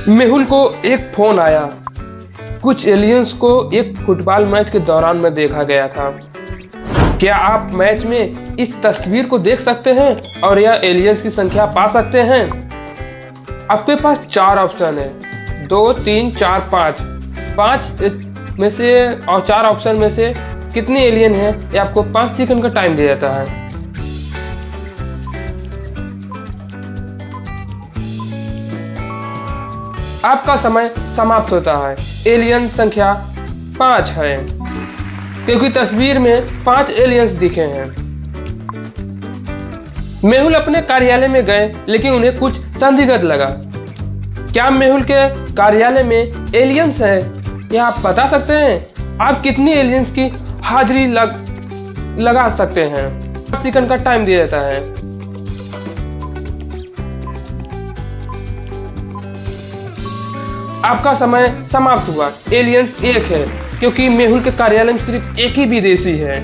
मेहुल को एक फोन आया। कुछ एलियंस को एक फुटबॉल मैच के दौरान में देखा गया था। क्या आप मैच में इस तस्वीर को देख सकते हैं और यह एलियंस की संख्या पा सकते हैं? आपके पास 4 ऑप्शन है, 2, 3, 4, 5। 5 में से और 4 ऑप्शन में से कितनी एलियन है, ये आपको 5 सेकंड का टाइम दिया जाता है। आपका समय समाप्त होता है। एलियन संख्या 5 है, क्योंकि तस्वीर में 5 एलियंस दिखे हैं। मेहुल अपने कार्यालय में गए, लेकिन उन्हें कुछ संदिग्ध लगा। क्या मेहुल के कार्यालय में एलियंस है, यह आप बता सकते हैं? आप कितनी एलियंस की हाजिरी लगा सकते हैं? 5 सेकंड का टाइम दिया जाता है। आपका समय समाप्त हुआ। एलियंस 1 है, क्योंकि मेहुल के कार्यालय में सिर्फ एक ही विदेशी है।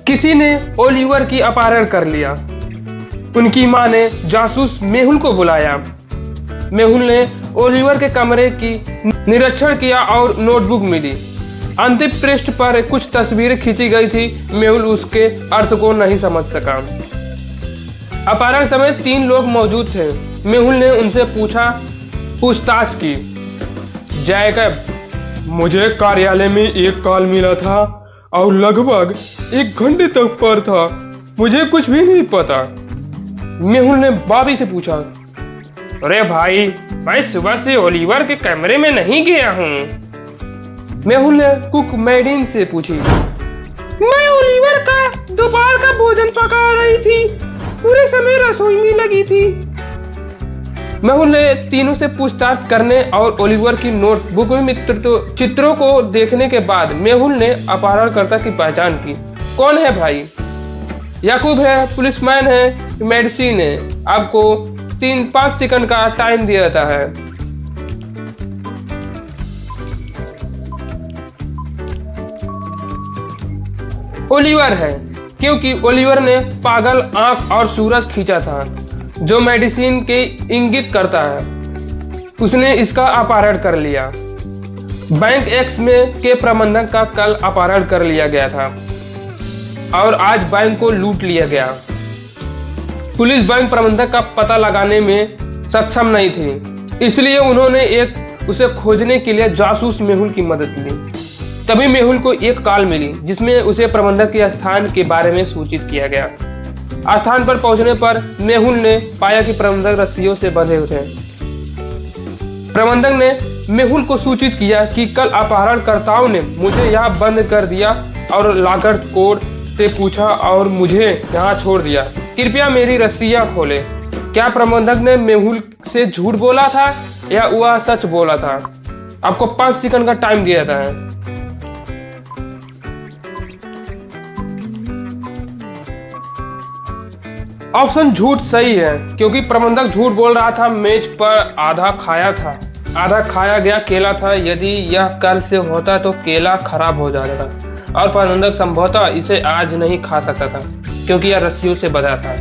किसी ने ओलिवर की अपहरण कर लिया। उनकी मां ने जासूस मेहुल को बुलाया। मेहुल ने ओलिवर के कमरे की निरीक्षण किया और नोटबुक मिली। अंतिम पृष्ठ पर कुछ तस्वीरें खींची गई थी। मेहुल उसके अर्थ को नहीं समझ सका। अपहरण समय 3 लोग मौजूद थे। मेहुल ने उनसे पूछताछ की। जैकब, मुझे कार्यालय में एक कॉल मिला था और लगभग 1 घंटे तक पर था। मुझे कुछ भी नहीं पता। मेहुल ने बॉबी से पूछा। अरे भाई, मैं सुबह से ओलिवर के कमरे में नहीं गया हूँ। मेहुल ने कुक मैडिन से पूछी। मैं ओलिवर का दोपहर का भोजन पका रही थी। पूरे समय रसोई में लगी थी। मेहुल ने तीनों से पूछताछ करने और ओलिवर की नोटबुक में चित्रों को देखने के बाद मेहुल ने अपहरणकर्ता की पहचान की। कौन है भाई? याकूब है, पुलिसमैन है, मेडिसिन है। आपको 5 सेकंड का टाइम दिया जाता है। ओलिवर है, क्योंकि ओलिवर ने पागल आंख और सूरज खींचा था, जो मेडिसिन के इंगित करता है। उसने इसका अपहरण कर लिया। बैंक एक्स में के प्रबंधक का कल अपहरण कर लिया गया था और आज बैंक को लूट लिया गया। पुलिस बैंक प्रबंधक का पता लगाने में सक्षम नहीं थी, इसलिए उन्होंने उसे खोजने के लिए जासूस मेहुल की मदद ली। तभी मेहुल को एक कॉल मिली, जिसमें उसे प्रबंधक के स्थान के बारे में सूचित किया गया। स्थान पर पहुंचने पर मेहुल ने पाया कि प्रबंधक रस्सियों से बंधे हुए थे। प्रबंधक ने मेहुल को सूचित किया कि कल अपहरणकर्ताओं ने मुझे यहाँ बंद कर दिया और लॉकर कोड से पूछा और मुझे यहाँ छोड़ दिया। कृपया मेरी रस्सियाँ खोले। क्या प्रबंधक ने मेहुल से झूठ बोला था या वह सच बोला था? आपको 5 सेकंड का टाइम दिया जाता है। ऑप्शन झूठ सही है, क्योंकि प्रबंधक झूठ बोल रहा था। मेज पर आधा खाया गया केला था। यदि यह कल से होता तो केला खराब हो जाता और प्रबंधक संभवतः इसे आज नहीं खा सकता था, क्योंकि यह रस्सियों से बंधा था।